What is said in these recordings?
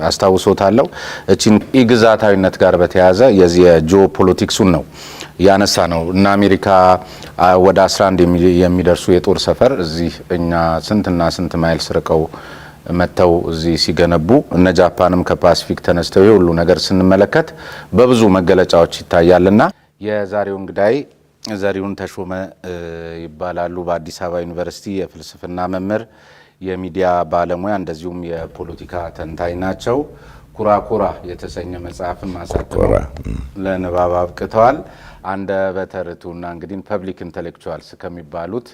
አስታውሶታለሁ እቺን ኢግዛታዊነት ጋር በተያያዘ የዚህ የጂኦፖለቲክሱን ነው ያነሳ ነው እና አሜሪካ ወደ 11 የሚደርሱ የጦር ሰፈር እዚህ እኛ ስንትና ስንት ማይልስ ርቀው መተው እዚህ ሲገነቡ እነ ጃፓንም ከፓሲፊክ ተነስተው ሁሉ ነገር ስንመለከት በብዙ መገለጫዎች ይታያልና የዛሬው እንግዳይ ዘሪሁን ተሾመ ይባላሉ። በአዲስ አበባ ዩኒቨርሲቲ የፍልስፍና መምህር የሚዲያ ባለሙያ እንደዚሁም የፖለቲካ ተንታኝ ናቸው። ኩራኩራ የተሰኘ መጽሐፍን ማሳተም ለንባብ አብቅተዋል። አንደበተ ርቱዕና እንግዲህ ፐብሊክ ኢንተሌክቹዋልስ ከሚባሉት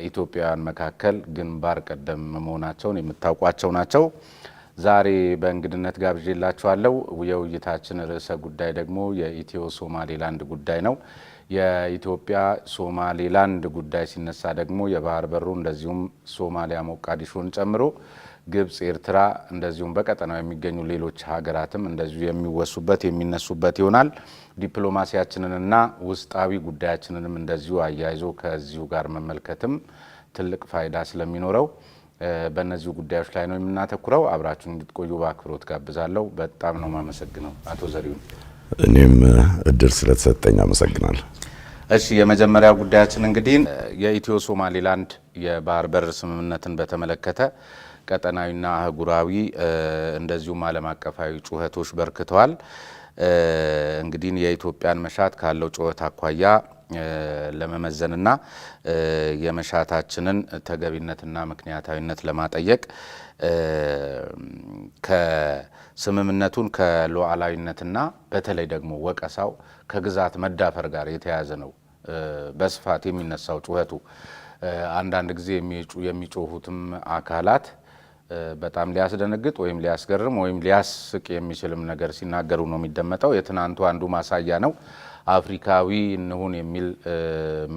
ኢትዮጵያውያን መካከል ግንባር ቀደም መሆናቸውን የምታውቋቸው ናቸው። ዛሬ በእንግድነት ጋብዤላችኋለሁ። የውይይታችን ርዕሰ ጉዳይ ደግሞ የኢትዮ ሶማሌላንድ ጉዳይ ነው። የኢትዮጵያ ሶማሌላንድ ጉዳይ ሲነሳ ደግሞ የባህር በሩ እንደዚሁም ሶማሊያ ሞቃዲሾን ጨምሮ ግብጽ፣ ኤርትራ እንደዚሁም በቀጠናው የሚገኙ ሌሎች ሀገራትም እንደዚሁ የሚወሱበት የሚነሱበት ይሆናል። ዲፕሎማሲያችንንና ውስጣዊ ጉዳያችንንም እንደዚሁ አያይዞ ከዚሁ ጋር መመልከትም ትልቅ ፋይዳ ስለሚኖረው በእነዚህ ጉዳዮች ላይ ነው የምናተኩረው። አብራችሁን እንድትቆዩ በአክብሮት ጋብዛለሁ። በጣም ነው የማመሰግነው አቶ ዘሪሁን። እኔም እድል ስለተሰጠኝ አመሰግናለሁ። እሺ፣ የመጀመሪያው ጉዳያችን እንግዲህ የኢትዮ ሶማሌላንድ የባህር በር ስምምነትን በተመለከተ ቀጠናዊና አህጉራዊ እንደዚሁም ዓለም አቀፋዊ ጩኸቶች በርክተዋል። እንግዲህ የኢትዮጵያን መሻት ካለው ጩኸት አኳያ ለመመዘንና የመሻታችንን ተገቢነትና ምክንያታዊነት ለማጠየቅ ከስምምነቱን ከሉዓላዊነትና በተለይ ደግሞ ወቀሳው ከግዛት መዳፈር ጋር የተያያዘ ነው በስፋት የሚነሳው ጩኸቱ። አንዳንድ ጊዜ የሚጮሁትም አካላት በጣም ሊያስደነግጥ ወይም ሊያስገርም ወይም ሊያስቅ የሚችልም ነገር ሲናገሩ ነው የሚደመጠው። የትናንቱ አንዱ ማሳያ ነው። አፍሪካዊ እንሁን የሚል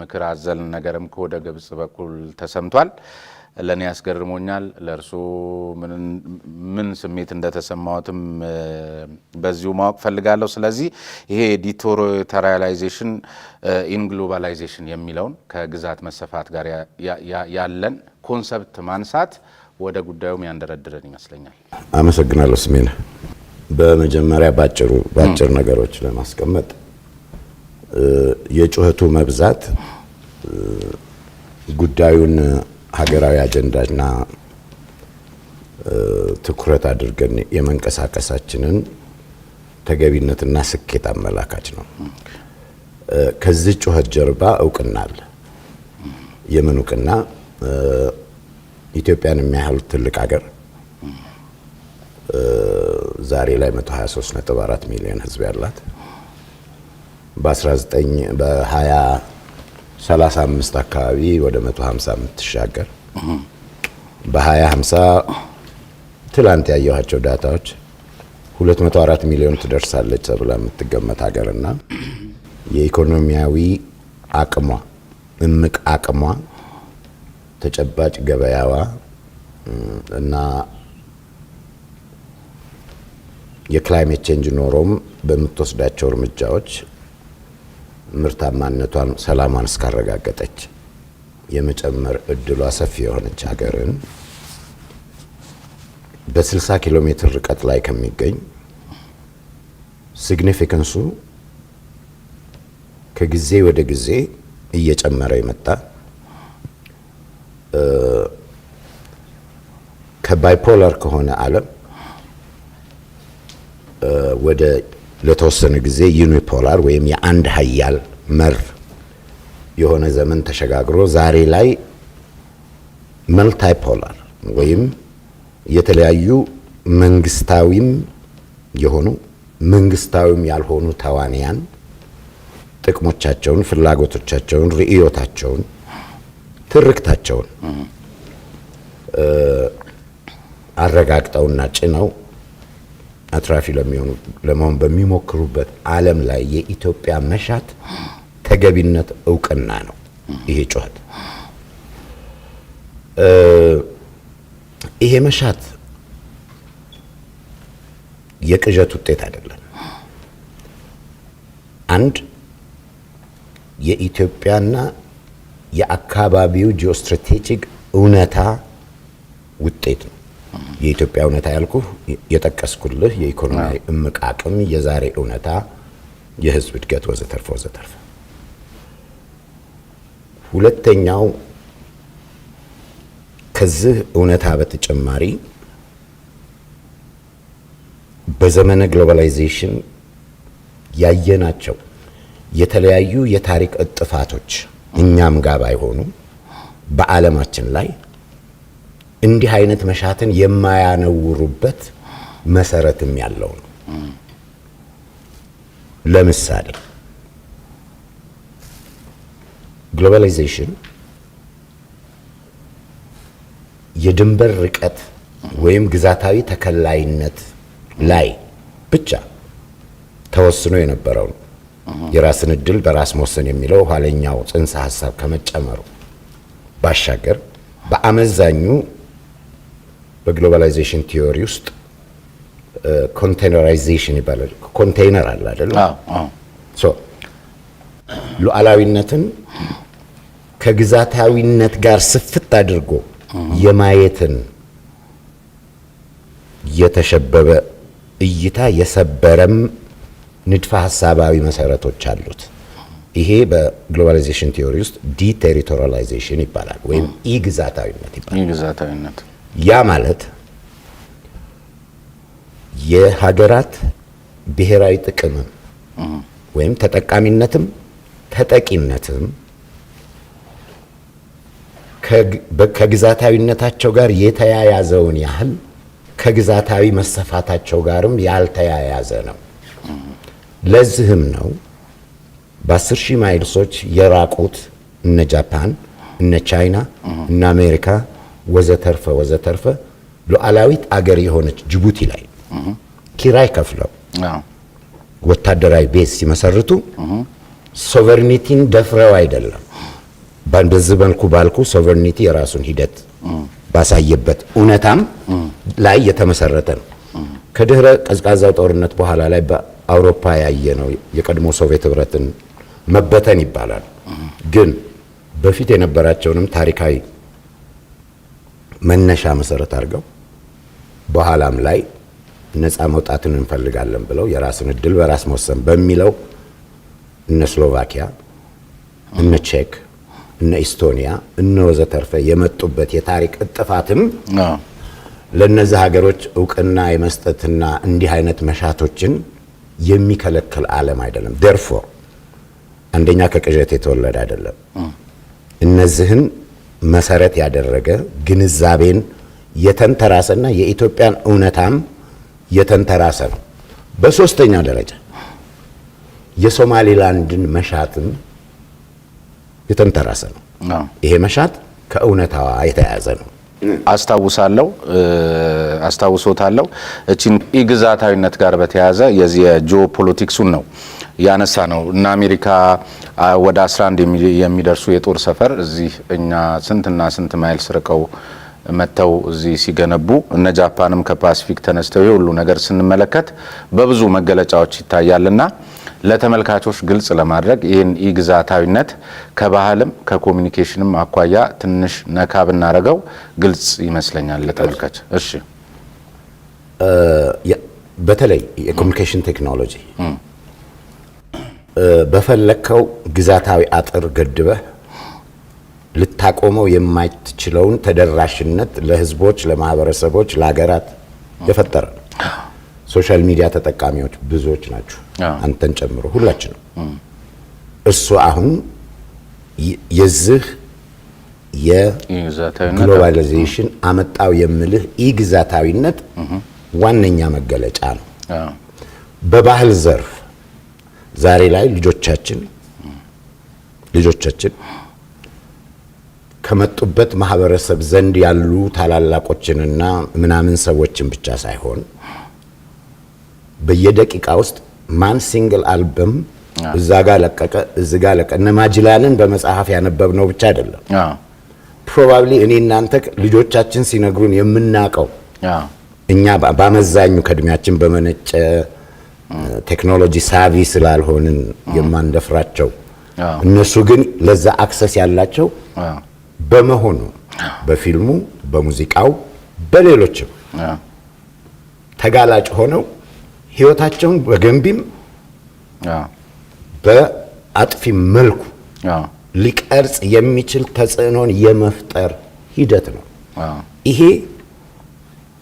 ምክር አዘል ነገርም ከወደ ግብጽ በኩል ተሰምቷል። ለኔ ያስገርሞኛል። ለእርሶ ምን ስሜት እንደተሰማዎትም በዚሁ ማወቅ ፈልጋለሁ። ስለዚህ ይሄ ዲቴሪቶሪያላይዜሽን ኢን ግሎባላይዜሽን የሚለውን ከግዛት መሰፋት ጋር ያለን ኮንሰፕት ማንሳት ወደ ጉዳዩም ያንደረድረን ይመስለኛል። አመሰግናለሁ ስሜነ። በመጀመሪያ ባጭር ነገሮች ለማስቀመጥ የጩኸቱ መብዛት ጉዳዩን ሀገራዊ አጀንዳና ትኩረት አድርገን የመንቀሳቀሳችንን ተገቢነትና ስኬት አመላካች ነው። ከዚህ ጩኸት ጀርባ እውቅና አለ። የምን እውቅና? ኢትዮጵያን የሚያህል ትልቅ ሀገር ዛሬ ላይ 123.4 ሚሊዮን ህዝብ ያላት በ2035 አካባቢ ወደ 150 የምትሻገር በ2050 ትላንት ያየኋቸው ዳታዎች 204 ሚሊዮን ትደርሳለች ተብላ የምትገመት ሀገርና የኢኮኖሚያዊ አቅሟ እምቅ አቅሟ ተጨባጭ ገበያዋ እና የክላይሜት ቼንጅ ኖሮም በምትወስዳቸው እርምጃዎች ምርታማነቷን ሰላሟን እስካረጋገጠች የመጨመር እድሏ ሰፊ የሆነች ሀገርን በ60 ኪሎ ሜትር ርቀት ላይ ከሚገኝ ሲግኒፊካንሱ ከጊዜ ወደ ጊዜ እየጨመረ የመጣ ከባይፖላር ከሆነ ዓለም ወደ ለተወሰነ ጊዜ ዩኒፖላር ወይም የአንድ ሀያል መር የሆነ ዘመን ተሸጋግሮ ዛሬ ላይ መልታይፖላር ወይም የተለያዩ መንግስታዊም የሆኑ መንግስታዊም ያልሆኑ ተዋንያን ጥቅሞቻቸውን፣ ፍላጎቶቻቸውን፣ ርዕዮታቸውን፣ ትርክታቸውን አረጋግጠውና ጭነው አትራፊ ለመሆን በሚሞክሩበት ዓለም ላይ የኢትዮጵያ መሻት ተገቢነት እውቅና ነው። ይሄ ጩኸት ይሄ መሻት የቅዠት ውጤት አይደለም። አንድ የኢትዮጵያና የአካባቢው ጂኦስትራቴጂክ እውነታ ውጤት ነው። የኢትዮጵያ እውነታ ያልኩህ የጠቀስኩልህ የኢኮኖሚ እምቅ አቅም፣ የዛሬ እውነታ፣ የህዝብ እድገት ወዘተርፈ ወዘተርፈ። ሁለተኛው ከዚህ እውነታ በተጨማሪ በዘመነ ግሎባላይዜሽን ያየናቸው የተለያዩ የታሪክ እጥፋቶች እኛም ጋር ባይሆኑ በዓለማችን ላይ እንዲህ አይነት መሻትን የማያነውሩበት መሰረትም ያለው ነው። ለምሳሌ ግሎባላይዜሽን የድንበር ርቀት ወይም ግዛታዊ ተከላይነት ላይ ብቻ ተወስኖ የነበረው ነው። የራስን እድል በራስ መወሰን የሚለው ኋለኛው ጽንሰ ሐሳብ ከመጨመሩ ባሻገር በአመዛኙ በግሎባላይዜሽን ቲዮሪ ውስጥ ኮንቴይነራይዜሽን ይባላል። ኮንቴይነር አለ አይደል? ሉዓላዊነትን ከግዛታዊነት ጋር ስፍት አድርጎ የማየትን የተሸበበ እይታ የሰበረም ንድፈ ሐሳባዊ መሰረቶች አሉት። ይሄ በግሎባላይዜሽን ቲዮሪ ውስጥ ዲቴሪቶሪያላይዜሽን ይባላል ወይም ኢግዛታዊነት ይባላል። ኢግዛታዊነት ያ ማለት የሀገራት ብሔራዊ ጥቅም ወይም ተጠቃሚነትም ተጠቂነትም ከግዛታዊነታቸው ጋር የተያያዘውን ያህል ከግዛታዊ መሰፋታቸው ጋርም ያልተያያዘ ነው። ለዚህም ነው በ10 ሺህ ማይልሶች የራቁት እነ ጃፓን፣ እነ ቻይና፣ እነ አሜሪካ ወዘተርፈ ወዘተርፈ ሉዓላዊት አገር የሆነች ጅቡቲ ላይ ኪራይ ከፍለው ወታደራዊ ቤዝ ሲመሰርቱ ሶቨርኒቲን ደፍረው አይደለም። በዚህ መልኩ ባልኩ ሶቨርኒቲ የራሱን ሂደት ባሳየበት እውነታም ላይ የተመሰረተ ነው። ከድህረ ቀዝቃዛው ጦርነት በኋላ ላይ በአውሮፓ ያየነው የቀድሞ ሶቪየት ህብረትን መበተን ይባላል። ግን በፊት የነበራቸውንም ታሪካዊ መነሻ መሰረት አድርገው በኋላም ላይ ነፃ መውጣትን እንፈልጋለን ብለው የራስን እድል በራስ መወሰን በሚለው እነ ስሎቫኪያ፣ እነ ቼክ፣ እነ ኢስቶኒያ እነ ወዘተርፈ የመጡበት የታሪክ እጥፋትም ለነዚህ ሀገሮች እውቅና የመስጠትና እንዲህ አይነት መሻቶችን የሚከለክል ዓለም አይደለም። therefore አንደኛ ከቅዠት የተወለደ አይደለም። እነዚህን መሰረት ያደረገ ግንዛቤን የተንተራሰና የኢትዮጵያን እውነታም የተንተራሰ ነው። በሶስተኛ ደረጃ የሶማሊላንድን መሻትም የተንተራሰ ነው። ይሄ መሻት ከእውነታዋ የተያያዘ ነው። አስታውሶታለሁ። እቺን ኢግዛታዊነት ጋር በተያያዘ የዚህ የጂኦፖለቲክሱን ነው ያነሳ ነው እና አሜሪካ ወደ 11 የሚደርሱ የጦር ሰፈር እዚህ እኛ ስንትና ስንት ማይልስ ርቀው መተው እዚህ ሲገነቡ እነ ጃፓንም ከፓሲፊክ ተነስተው ሁሉ ነገር ስንመለከት በብዙ መገለጫዎች ይታያልና ለተመልካቾች ግልጽ ለማድረግ ይህን ኢግዛታዊነት ከባህልም ከኮሙኒኬሽንም አኳያ ትንሽ ነካ ብናረገው ግልጽ ይመስለኛል ለተመልካች። እሺ፣ በተለይ የኮሙኒኬሽን ቴክኖሎጂ በፈለከው ግዛታዊ አጥር ገድበህ ልታቆመው የማይችለውን ተደራሽነት ለህዝቦች፣ ለማህበረሰቦች፣ ለሀገራት የፈጠረ ነው። ሶሻል ሚዲያ ተጠቃሚዎች ብዙዎች ናቸው፣ አንተን ጨምሮ ሁላችንም። እሱ አሁን የዚህ የግሎባላይዜሽን አመጣው የምልህ ኢግዛታዊነት ዋነኛ መገለጫ ነው። በባህል ዘርፍ ዛሬ ላይ ልጆቻችን ከመጡበት ማህበረሰብ ዘንድ ያሉ ታላላቆችንና ምናምን ሰዎችን ብቻ ሳይሆን በየደቂቃ ውስጥ ማን ሲንግል አልበም እዛ ጋር ለቀቀ እዚህ ጋር ለቀቀ እነ ማጅላንን በመጽሐፍ ያነበብነው ብቻ አይደለም። ፕሮባብሊ እኔ እናንተ ልጆቻችን ሲነግሩን የምናውቀው እኛ በአመዛኙ ከእድሜያችን በመነጨ ቴክኖሎጂ ሳቪ ስላልሆንን የማንደፍራቸው እነሱ ግን ለዛ አክሰስ ያላቸው በመሆኑ በፊልሙ፣ በሙዚቃው፣ በሌሎችም ተጋላጭ ሆነው ህይወታቸውን በገንቢም በአጥፊ መልኩ ሊቀርጽ የሚችል ተጽዕኖን የመፍጠር ሂደት ነው። ይሄ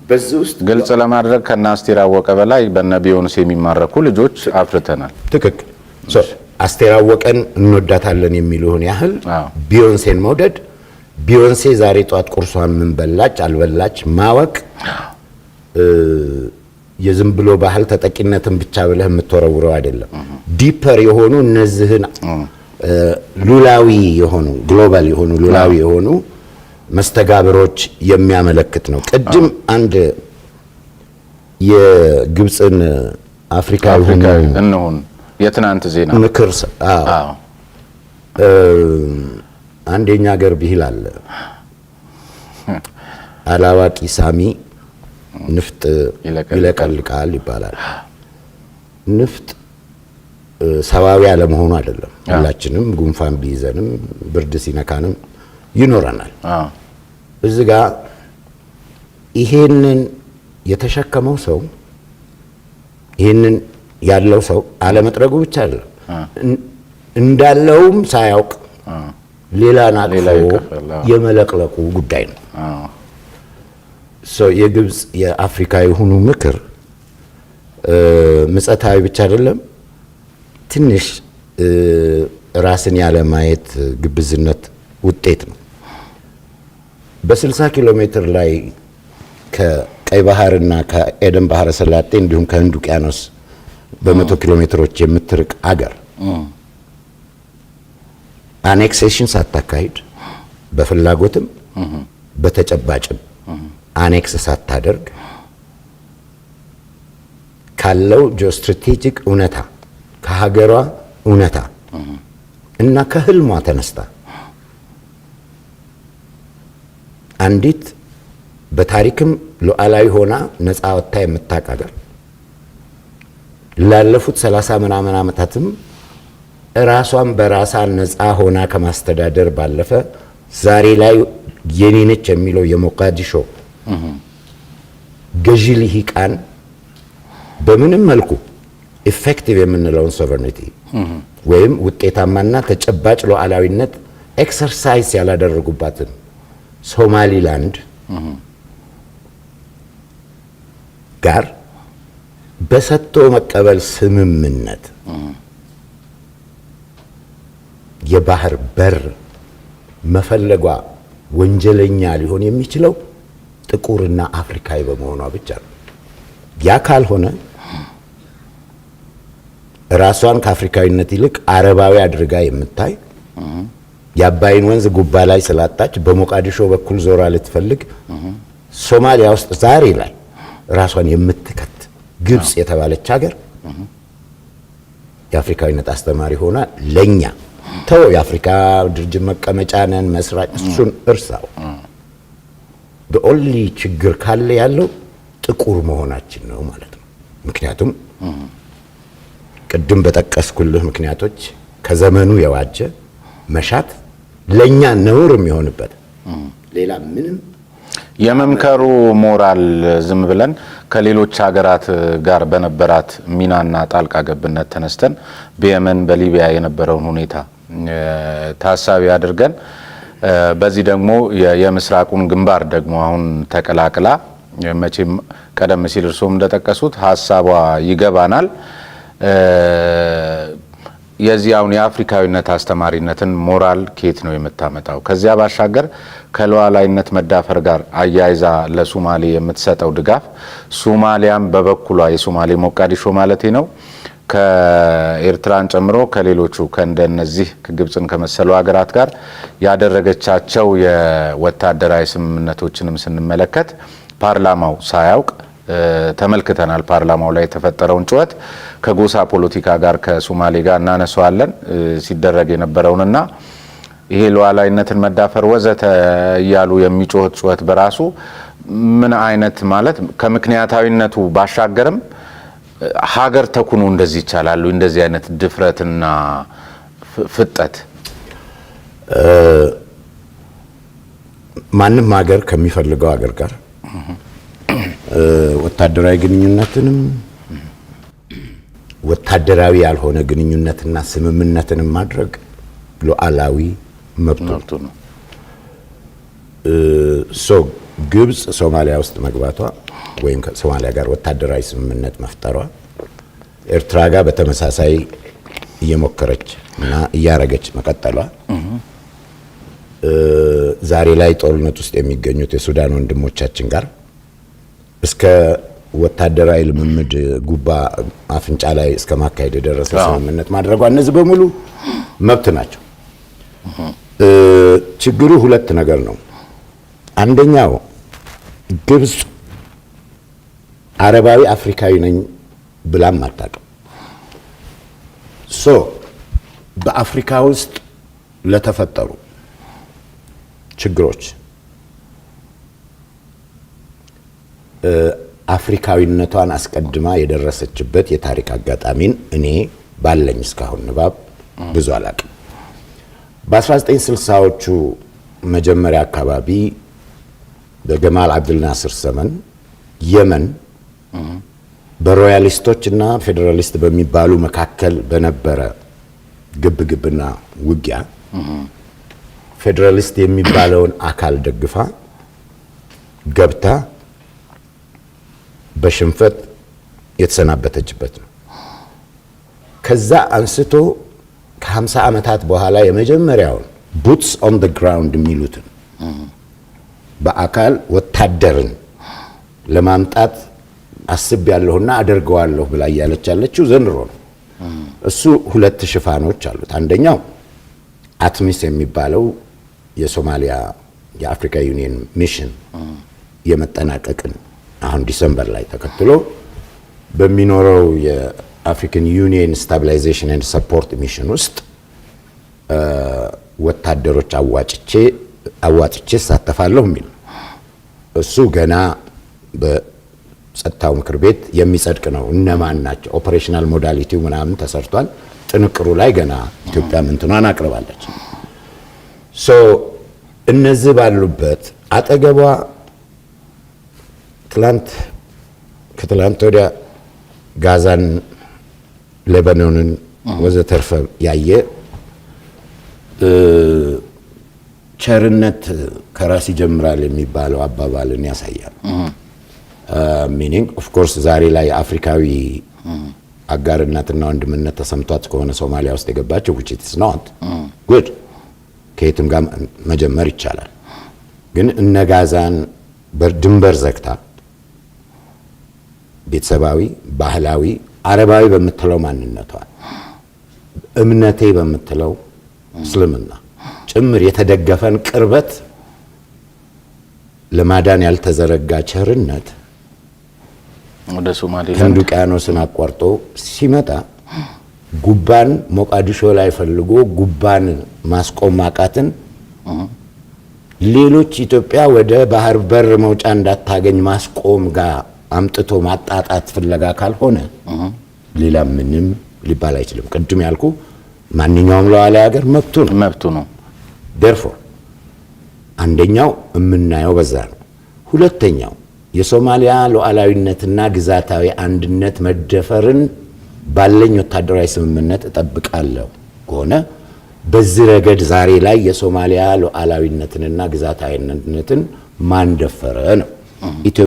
በዚህ ውስጥ ግልጽ ለማድረግ ከአስቴር አወቀ በላይ በነ ቢዮንሴ የሚማረኩ ልጆች አፍርተናል። ትክክል። አስቴር አወቀን እንወዳታለን የሚሉን ያህል ቢዮንሴን መውደድ፣ ቢዮንሴ ዛሬ ጧት ቁርሷን ምን በላች አልበላች ማወቅ የዝም ብሎ ባህል ተጠቂነትን ብቻ ብለህ የምትወረውረው አይደለም። ዲፐር የሆኑ እነዚህን ሉላዊ የሆኑ ግሎባል የሆኑ ሉላዊ የሆኑ መስተጋብሮች የሚያመለክት ነው። ቅድም አንድ የግብፅን አፍሪካዊ እንሁን የትናንት ዜና ምክር አንድ የኛ ሀገር ብሂል አለ። አላዋቂ ሳሚ ንፍጥ ይለቀልቃል ይባላል። ንፍጥ ሰዋዊ አለመሆኑ አይደለም። ሁላችንም ጉንፋን ቢይዘንም ብርድ ሲነካንም ይኖረናል። እዚህ ጋር ይሄንን የተሸከመው ሰው ይሄንን ያለው ሰው አለመጥረጉ ብቻ አይደለም፣ እንዳለውም ሳያውቅ ሌላን አቅፎ የመለቅለቁ ጉዳይ ነው። የግብፅ የአፍሪካ የሆኑ ምክር ምጸታዊ ብቻ አይደለም፣ ትንሽ ራስን ያለ ማየት ግብዝነት ውጤት ነው። በ60 ኪሎ ሜትር ላይ ከቀይ ባህርና ከኤደን ባህረ ሰላጤ እንዲሁም ከህንድ ውቅያኖስ በ100 ኪሎ ሜትሮች የምትርቅ አገር አኔክሴሽን ሳታካሂድ በፍላጎትም በተጨባጭም አኔክስ ሳታደርግ ካለው ጂኦስትራቴጂክ እውነታ ከሀገሯ እውነታ እና ከህልሟ ተነስታ አንዲት በታሪክም ሉዓላዊ ሆና ነፃ ወጥታ የምታውቅ ሀገር ላለፉት 30 ምናምን ዓመታትም ራሷን በራሷ ነፃ ሆና ከማስተዳደር ባለፈ ዛሬ ላይ የኔ ነች የሚለው የሞቃዲሾ ገዢ ልሂቃን በምንም መልኩ ኢፌክቲቭ የምንለውን ሶቨርኒቲ ወይም ውጤታማና ተጨባጭ ሉዓላዊነት ኤክሰርሳይዝ ያላደረጉባትን ሶማሊላንድ ጋር በሰጥቶ መቀበል ስምምነት የባህር በር መፈለጓ ወንጀለኛ ሊሆን የሚችለው ጥቁርና አፍሪካዊ በመሆኗ ብቻ ነው። ያ ካልሆነ ራሷን ከአፍሪካዊነት ይልቅ አረባዊ አድርጋ የምታይ የአባይን ወንዝ ጉባ ላይ ስላጣች በሞቃዲሾ በኩል ዞራ ልትፈልግ ሶማሊያ ውስጥ ዛሬ ላይ ራሷን የምትከት ግብፅ የተባለች ሀገር የአፍሪካዊነት አስተማሪ ሆና ለኛ ተው የአፍሪካ ድርጅት መቀመጫ ነን መስራች እሱን እርሳው። በኦንሊ ችግር ካለ ያለው ጥቁር መሆናችን ነው ማለት ነው። ምክንያቱም ቅድም በጠቀስኩልህ ምክንያቶች ከዘመኑ የዋጀ መሻት ለኛ ነውር የሚሆንበት ሌላ ምንም የመምከሩ ሞራል ዝም ብለን ከሌሎች ሀገራት ጋር በነበራት ሚናና ጣልቃ ገብነት ተነስተን በየመን በሊቢያ የነበረውን ሁኔታ ታሳቢ አድርገን በዚህ ደግሞ የምስራቁን ግንባር ደግሞ አሁን ተቀላቅላ መቼም ቀደም ሲል እርሶም እንደጠቀሱት ሐሳቧ ይገባናል። የዚያውን የአፍሪካዊነት አስተማሪነትን ሞራል ኬት ነው የምታመጣው? ከዚያ ባሻገር ከሉዓላዊነት መዳፈር ጋር አያይዛ ለሶማሌ የምትሰጠው ድጋፍ ሶማሊያም በበኩሏ የሶማሌ ሞቃዲሾ ማለቴ ነው ከኤርትራን ጨምሮ ከሌሎቹ ከእንደነዚህ ግብፅን ከመሰሉ ሀገራት ጋር ያደረገቻቸው የወታደራዊ ስምምነቶችንም ስንመለከት ፓርላማው ሳያውቅ ተመልክተናል። ፓርላማው ላይ የተፈጠረውን ጩኸት ከጎሳ ፖለቲካ ጋር ከሶማሌ ጋር እናነሳዋለን ሲደረግ የነበረውንና ይሄ ሉዓላዊነትን መዳፈር ወዘተ እያሉ የሚጮህት ጩኸት በራሱ ምን አይነት ማለት ከምክንያታዊነቱ ባሻገርም ሀገር ተኩኖ እንደዚህ ይቻላል? እንደዚህ አይነት ድፍረትና ፍጠት ማንም ሀገር ከሚፈልገው ሀገር ጋር ወታደራዊ ግንኙነትንም ወታደራዊ ያልሆነ ግንኙነትና ስምምነትንም ማድረግ ሉዓላዊ መብቱ ነው። ግብጽ ሶማሊያ ውስጥ መግባቷ ወይም ከሶማሊያ ጋር ወታደራዊ ስምምነት መፍጠሯ ኤርትራ ጋር በተመሳሳይ እየሞከረች እና እያረገች መቀጠሏ ዛሬ ላይ ጦርነት ውስጥ የሚገኙት የሱዳን ወንድሞቻችን ጋር እስከ ወታደራዊ ልምምድ ጉባ አፍንጫ ላይ እስከ ማካሄድ የደረሰ ስምምነት ማድረጓ እነዚህ በሙሉ መብት ናቸው። ችግሩ ሁለት ነገር ነው። አንደኛው ግብጽ አረባዊ አፍሪካዊ ነኝ ብላም አታውቅም። በአፍሪካ ውስጥ ለተፈጠሩ ችግሮች አፍሪካዊነቷን አስቀድማ የደረሰችበት የታሪክ አጋጣሚን እኔ ባለኝ እስካሁን ንባብ ብዙ አላውቅም። በ1960ዎቹ መጀመሪያ አካባቢ በገማል አብዱል ናስር ዘመን የመን በሮያሊስቶች እና ፌዴራሊስት በሚባሉ መካከል በነበረ ግብግብና ውጊያ ፌዴራሊስት የሚባለውን አካል ደግፋ ገብታ በሽንፈት የተሰናበተችበት ነው። ከዛ አንስቶ ከ50 ዓመታት በኋላ የመጀመሪያውን ቡትስ ኦን ዘ ግራውንድ የሚሉትን በአካል ወታደርን ለማምጣት አስቤያለሁና አደርገዋለሁ ብላ እያለች ያለችው ዘንድሮ ነው። እሱ ሁለት ሽፋኖች አሉት። አንደኛው አትሚስ የሚባለው የሶማሊያ የአፍሪካ ዩኒየን ሚሽን የመጠናቀቅን አሁን ዲሰምበር ላይ ተከትሎ በሚኖረው የአፍሪካን ዩኒየን ስታቢላይዜሽን ኤንድ ሰፖርት ሚሽን ውስጥ ወታደሮች አዋጭቼ ሳተፋለሁ የሚል እሱ ገና በጸጥታው ምክር ቤት የሚጸድቅ ነው። እነማን ናቸው ኦፕሬሽናል ሞዳሊቲው ምናምን ተሰርቷል። ጥንቅሩ ላይ ገና ኢትዮጵያ ምንትኗን አቅርባለች። እነዚህ ባሉበት አጠገቧ ከትላንት ወዲያ ጋዛን፣ ሌባኖንን ወዘተርፈ ያየ ቸርነት ከራስ ይጀምራል የሚባለው አባባልን ያሳያል። ሚኒንግ ኦፍ ኮርስ ዛሬ ላይ አፍሪካዊ አጋርነትና ወንድምነት ተሰምቷት ከሆነ ሶማሊያ ውስጥ የገባቸው which is not good ከየትም ጋር መጀመር ይቻላል። ግን እነ ጋዛን በድንበር ዘግታ ቤተሰባዊ፣ ባህላዊ፣ አረባዊ በምትለው ማንነቷ እምነቴ በምትለው እስልምና ጭምር የተደገፈን ቅርበት ለማዳን ያልተዘረጋ ቸርነት ወደ ሶማሊላንድ ህንድ ውቅያኖስን አቋርጦ ሲመጣ ጉባን ሞቃዲሾ ላይ ፈልጎ ጉባን ማስቆም ማቃትን ሌሎች ኢትዮጵያ ወደ ባህር በር መውጫ እንዳታገኝ ማስቆም ጋር አምጥቶ ማጣጣት ፍለጋ ካልሆነ ሌላ ምንም ሊባል አይችልም። ቅድም ያልኩ ማንኛውም ሉዓላዊ ሀገር መብቱ ነው። therefore አንደኛው የምናየው በዛ ነው። ሁለተኛው የሶማሊያ ሉዓላዊነትና ግዛታዊ አንድነት መደፈርን ባለኝ ወታደራዊ ስምምነት እጠብቃለሁ ከሆነ በዚህ ረገድ ዛሬ ላይ የሶማሊያ ሉዓላዊነትንና ግዛታዊ አንድነትን ማን ደፈረ ነው።